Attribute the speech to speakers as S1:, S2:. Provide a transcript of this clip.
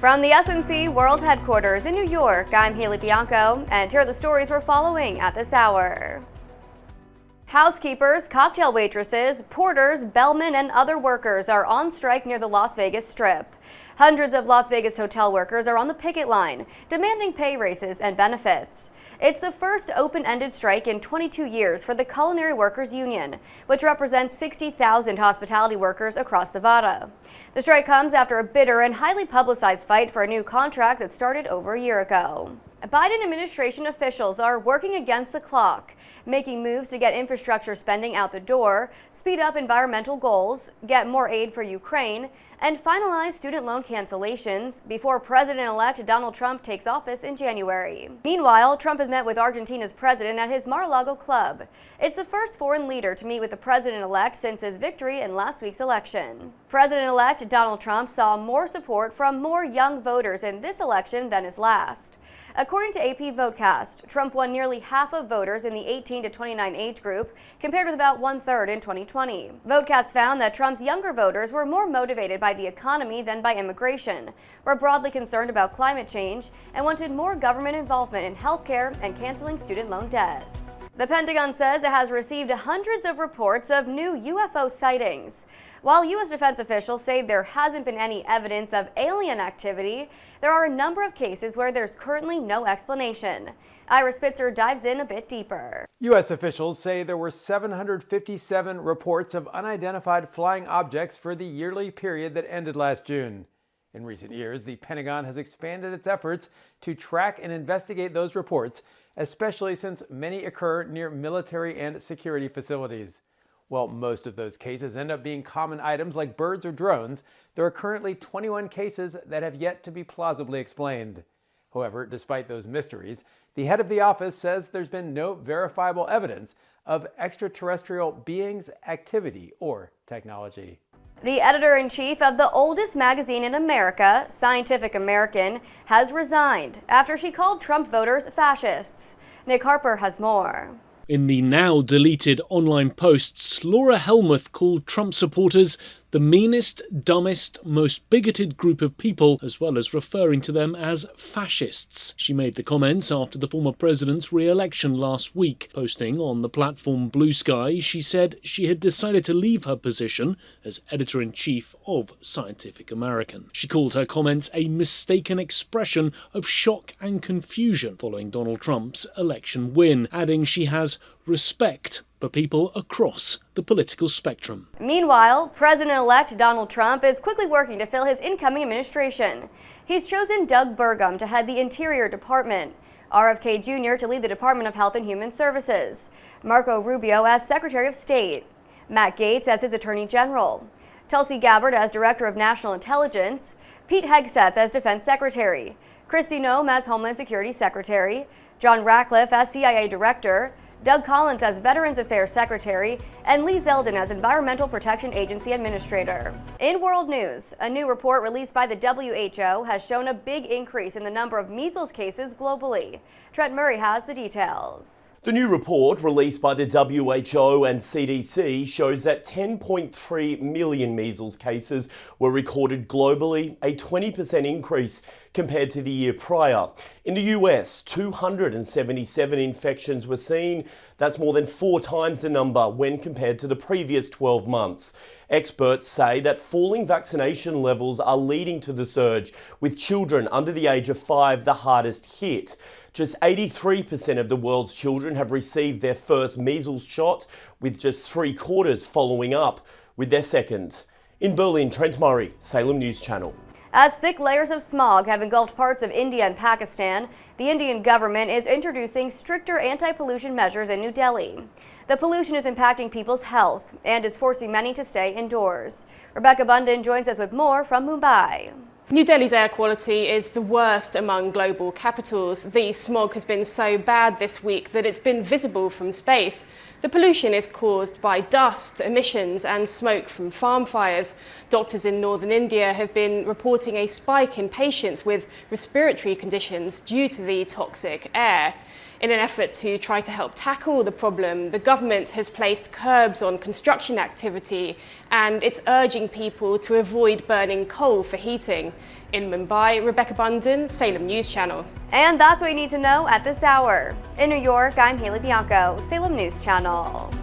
S1: From the SNC World Headquarters in New York, I'm Haley Bianco, and here are the stories we're following at this hour. Housekeepers, cocktail waitresses, porters, bellmen, and other workers are on strike near the Las Vegas Strip. Hundreds of Las Vegas hotel workers are on the picket line, demanding pay raises and benefits. It's the first open-ended strike in 22 years for the Culinary Workers Union, which represents 60,000 hospitality workers across Nevada. The strike comes after a bitter and highly publicized fight for a new contract that started over a year ago. Biden administration officials are working against the clock, making moves to get infrastructure spending out the door, speed up environmental goals, get more aid for Ukraine, and finalize student loan cancellations before President-elect Donald Trump takes office in January. Meanwhile, Trump has met with Argentina's president at his Mar-a-Lago club. It's the first foreign leader to meet with the president-elect since his victory in last week's election. President-elect Donald Trump saw more support from more young voters in this election than his last. According to AP Votecast, Trump won nearly half of voters in the 18 to 29 age group, compared with about one-third in 2020. Votecast found that Trump's younger voters were more motivated by the economy than by immigration, were broadly concerned about climate change, and wanted more government involvement in healthcare and canceling student loan debt. The Pentagon says it has received hundreds of reports of new UFO sightings. While U.S. defense officials say there hasn't been any evidence of alien activity, there are a number of cases where there's currently no explanation. Ira Spitzer dives in a bit deeper.
S2: U.S. officials say there were 757 reports of unidentified flying objects for the yearly period that ended last June. In recent years, the Pentagon has expanded its efforts to track and investigate those reports, especially since many occur near military and security facilities. While most of those cases end up being common items like birds or drones, there are currently 21 cases that have yet to be plausibly explained. However, despite those mysteries, the head of the office says there's been no verifiable evidence of extraterrestrial beings, activity, or technology.
S1: The editor-in-chief of the oldest magazine in America, Scientific American, has resigned after she called Trump voters fascists. Nick Harper has more.
S3: In the now deleted online posts, Laura Helmuth called Trump supporters the meanest, dumbest, most bigoted group of people, as well as referring to them as fascists. She made the comments after the former president's re-election last week. Posting on the platform Blue Sky, she said she had decided to leave her position as editor-in-chief of Scientific American. She called her comments a mistaken expression of shock and confusion following Donald Trump's election win, adding she has respect for people across the political spectrum.
S1: Meanwhile, President-elect Donald Trump is quickly working to fill his incoming administration. He's chosen Doug Burgum to head the Interior Department, RFK Jr. to lead the Department of Health and Human Services, Marco Rubio as Secretary of State, Matt Gaetz as his Attorney General, Tulsi Gabbard as Director of National Intelligence, Pete Hegseth as Defense Secretary, Kristi Noem as Homeland Security Secretary, John Ratcliffe as CIA Director, Doug Collins as Veterans Affairs Secretary, and Lee Zeldin as Environmental Protection Agency Administrator. In world news, a new report released by the WHO has shown a big increase in the number of measles cases globally. Trent Murray has the details.
S4: The new report released by the WHO and CDC shows that 10.3 million measles cases were recorded globally, a 20% increase compared to the year prior. In the US, 277 infections were seen. That's more than 4 times the number when compared to the previous 12 months. Experts say that falling vaccination levels are leading to the surge, with children under the age of 5 the hardest hit. Just 83% of the world's children have received their first measles shot, with just 3/4 following up with their second. In Berlin, Trent Murray, Salem News Channel.
S1: As thick layers of smog have engulfed parts of India and Pakistan, the Indian government is introducing stricter anti-pollution measures in New Delhi. The pollution is impacting people's health and is forcing many to stay indoors. Rebecca Bundan joins us with more from Mumbai.
S5: New Delhi's air quality is the worst among global capitals. The smog has been so bad this week that it's been visible from space. The pollution is caused by dust, emissions and smoke from farm fires. Doctors in northern India have been reporting a spike in patients with respiratory conditions due to the toxic air. In an effort to try to help tackle the problem, the government has placed curbs on construction activity and it's urging people to avoid burning coal for heating. In Mumbai, Rebecca Bunden, Salem News Channel.
S1: And that's what you need to know at this hour. In New York, I'm Haley Bianco, Salem News Channel.